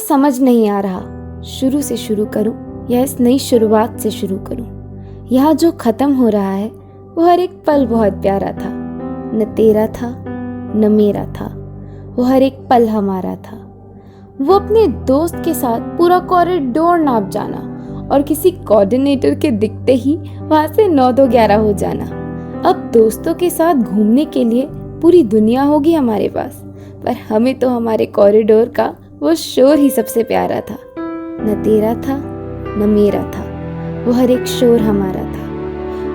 समझ नहीं आ रहा शुरू से शुरू करूं या इस नई शुरुआत से शुरू करूं। यहाँ जो खत्म हो रहा है वो हर एक पल बहुत प्यारा था। न तेरा था न मेरा था, वो हर एक पल हमारा था। वो अपने दोस्त के साथ पूरा कॉरिडोर नाप जाना और किसी कोऑर्डिनेटर के दिखते ही वहां से 9-2-11 हो जाना। अब दोस्तों के साथ घूमने के लिए पूरी दुनिया होगी हमारे पास, पर हमें तो हमारे कॉरिडोर का वो शोर ही सबसे प्यारा था। न तेरा था न मेरा था, वो हर एक शोर हमारा था।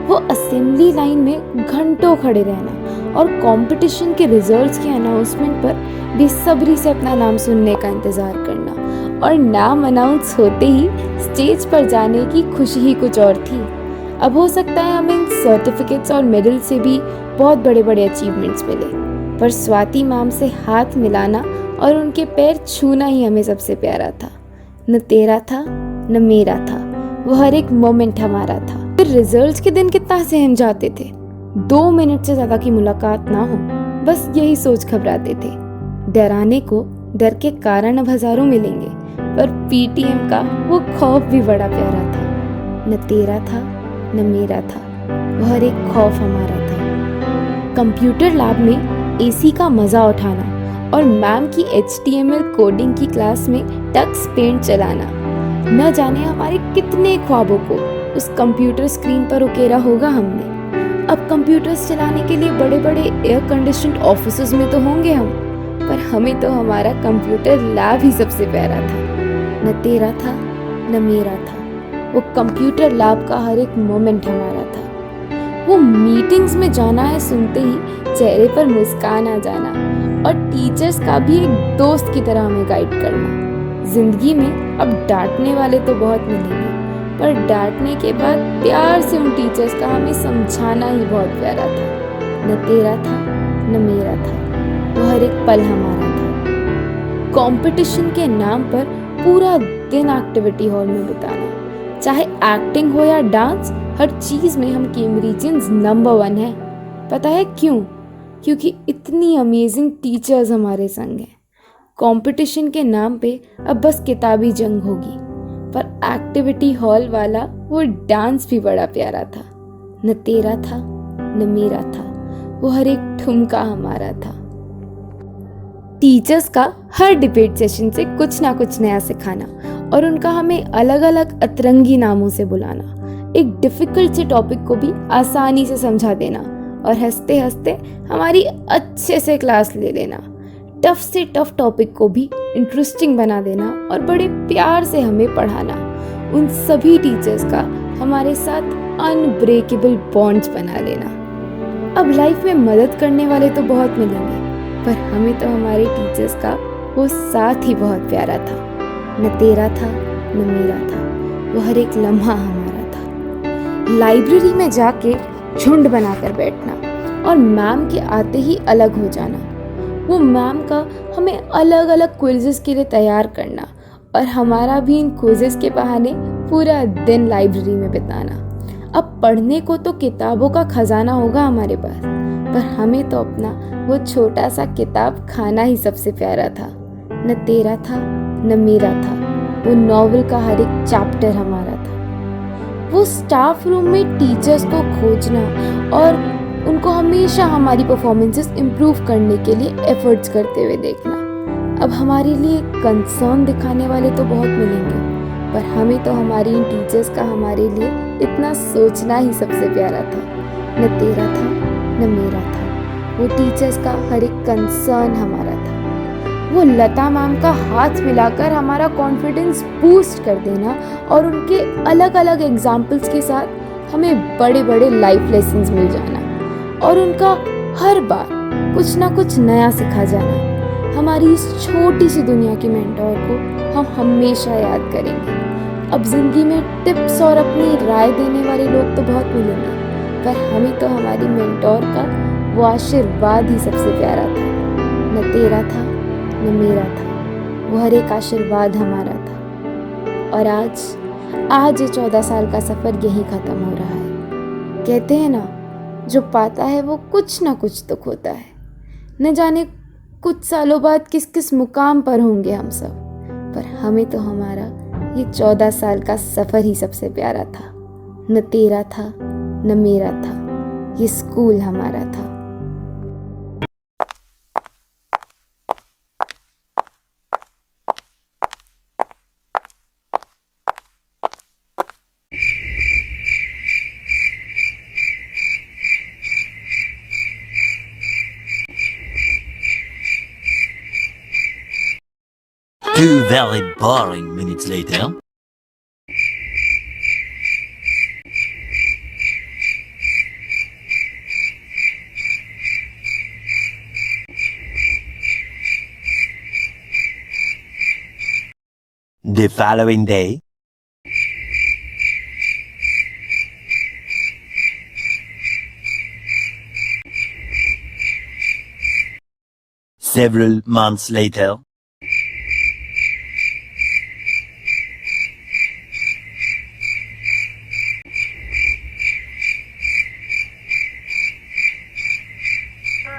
वो असेंबली लाइन में घंटों खड़े रहना और कंपटीशन के रिजल्ट्स के अनाउंसमेंट पर बेसब्री से अपना नाम सुनने का इंतजार करना और नाम अनाउंस होते ही स्टेज पर जाने की खुशी ही कुछ और थी। अब हो सकता है हमें इन सर्टिफिकेट्स और मेडल से भी बहुत बड़े बड़े अचीवमेंट्स मिले, पर स्वाति मैम से हाथ मिलाना और उनके पैर छूना ही हमें सबसे प्यारा था। न तेरा था न मेरा था, वो हर एक मोमेंट हमारा था। फिर रिजल्ट्स के दिन कितना सहम जाते थे, 2 मिनट से ज्यादा की मुलाकात ना हो, बस यही सोच घबराते थे। डराने को डर के कारण अब हजारों मिलेंगे, पर पीटीएम का वो खौफ भी बड़ा प्यारा था। न तेरा था न मेरा था, वो हर एक खौफ हमारा था। कंप्यूटर लैब में एसी का मजा उठाना और मैम की HTML कोडिंग की क्लास में टक्स पेंट चलाना, न जाने हमारे कितने ख्वाबों को उस कंप्यूटर स्क्रीन पर उकेरा होगा हमने। अब कंप्यूटर्स चलाने के लिए बड़े बड़े एयर कंडीशनड ऑफिसेज में तो होंगे हम, पर हमें तो हमारा कंप्यूटर लैब ही सबसे प्यारा था। न तेरा था न मेरा था, वो कंप्यूटर लैब का हर एक मोमेंट हमारा था। वो मीटिंग्स में जाना है सुनते ही चेहरे पर मुस्कान आ जाना और टीचर्स का भी एक दोस्त की तरह हमें गाइड करना। जिंदगी में अब डांटने वाले तो बहुत मिलेंगे, पर डांटने के बाद प्यार से उन टीचर्स का हमें समझाना ही बहुत प्यारा था। न तेरा था न मेरा था, वो हर एक पल हमारा था। कंपटीशन के नाम पर पूरा दिन एक्टिविटी हॉल में बिताना, चाहे एक्टिंग हो या डांस, हर चीज में हम कैम्ब्रिजियंस नंबर 1 है। पता है क्यों? क्योंकि इतनी अमेजिंग टीचर्स हमारे संग हैं। कंपटीशन के नाम पे अब बस किताबी जंग होगी, पर एक्टिविटी हॉल वाला वो डांस भी बड़ा प्यारा था। न तेरा था न मेरा था, वो हर एक ठुमका हमारा था। टीचर्स का हर डिबेट सेशन से कुछ ना कुछ नया सिखाना और उनका हमें अलग अलग अतरंगी नामों से बुलाना, एक डिफिकल्ट से टॉपिक को भी आसानी से समझा देना और हंसते हंसते हमारी अच्छे से क्लास ले लेना, टफ से टफ टॉपिक को भी इंटरेस्टिंग बना देना और बड़े प्यार से हमें पढ़ाना। उन सभी टीचर्स का हमारे साथ अनब्रेकेबल बॉन्ड्स बना लेना। अब लाइफ में मदद करने वाले तो बहुत मिलेंगे, पर हमें तो हमारे टीचर्स का वो साथ ही बहुत प्यारा था। न तेरा था न मेरा था, वो हर एक लम्हा हमारा था। लाइब्रेरी में जाके झुंड बनाकर बैठना और मैम के आते ही अलग हो जाना, वो मैम का हमें अलग अलग क्विज़ेस के लिए तैयार करना और हमारा भी इन क्विज़ेस के बहाने पूरा दिन लाइब्रेरी में बिताना। अब पढ़ने को तो किताबों का खजाना होगा हमारे पास, पर हमें तो अपना वो छोटा सा किताब खाना ही सबसे प्यारा था। न तेरा था न मेरा था, वो नॉवेल का हर एक चैप्टर हमारा था। वो स्टाफ रूम में टीचर्स को खोजना और उनको हमेशा हमारी परफॉर्मेंसेस इम्प्रूव करने के लिए एफर्ट्स करते हुए देखना। अब हमारे लिए कंसर्न दिखाने वाले तो बहुत मिलेंगे, पर हमें तो हमारी इन टीचर्स का हमारे लिए इतना सोचना ही सबसे प्यारा था। न तेरा था न मेरा था, वो टीचर्स का हर एक कंसर्न हमारा था। वो लता मैम का हाथ मिलाकर हमारा कॉन्फिडेंस बूस्ट कर देना और उनके अलग अलग एग्जाम्पल्स के साथ हमें बड़े बड़े लाइफ लेसन्स मिल जाना और उनका हर बार कुछ ना कुछ नया सिखा जाना। हमारी इस छोटी सी दुनिया के मेंटोर को हम हमेशा याद करेंगे। अब जिंदगी में टिप्स और अपनी राय देने वाले लोग तो बहुत मिलेंगे, पर हमें तो हमारी मेंटोर का वो आशीर्वाद ही सबसे प्यारा था। न तेरा था न मेरा था, वो हर एक आशीर्वाद हमारा था। और आज ये 14 साल का सफ़र यहीं ख़त्म हो रहा है। कहते हैं ना, जो पाता है वो कुछ ना कुछ तो खोता है। न जाने कुछ सालों बाद किस किस मुकाम पर होंगे हम सब, पर हमें तो हमारा ये 14 साल का सफ़र ही सबसे प्यारा था। न तेरा था न मेरा था, ये स्कूल हमारा था। Two very boring minutes later. The following day. Several months later.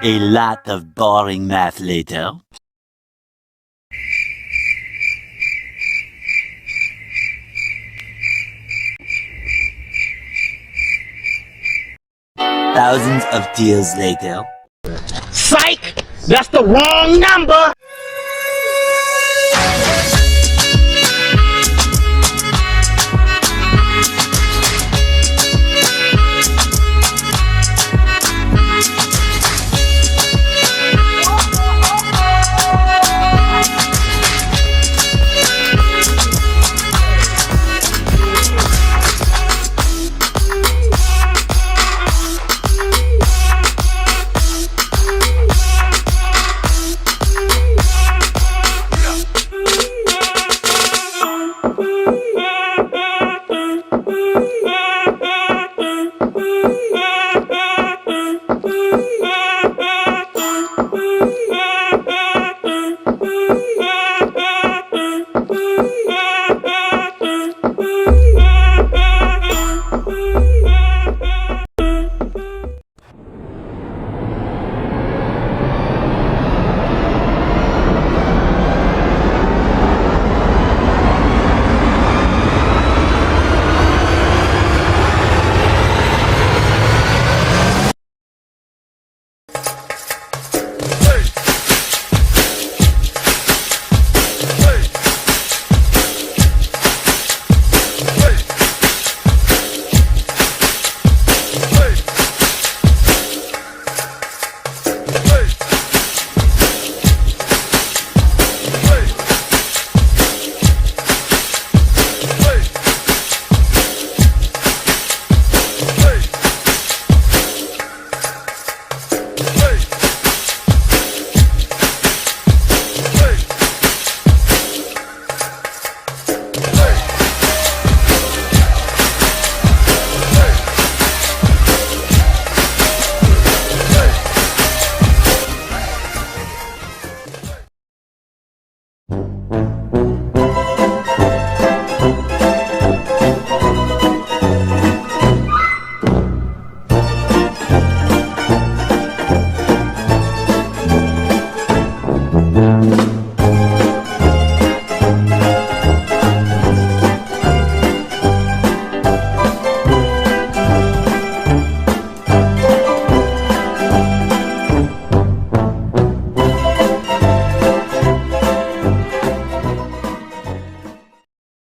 A lot of boring math later. Thousands of tears later. Psych! That's the wrong number!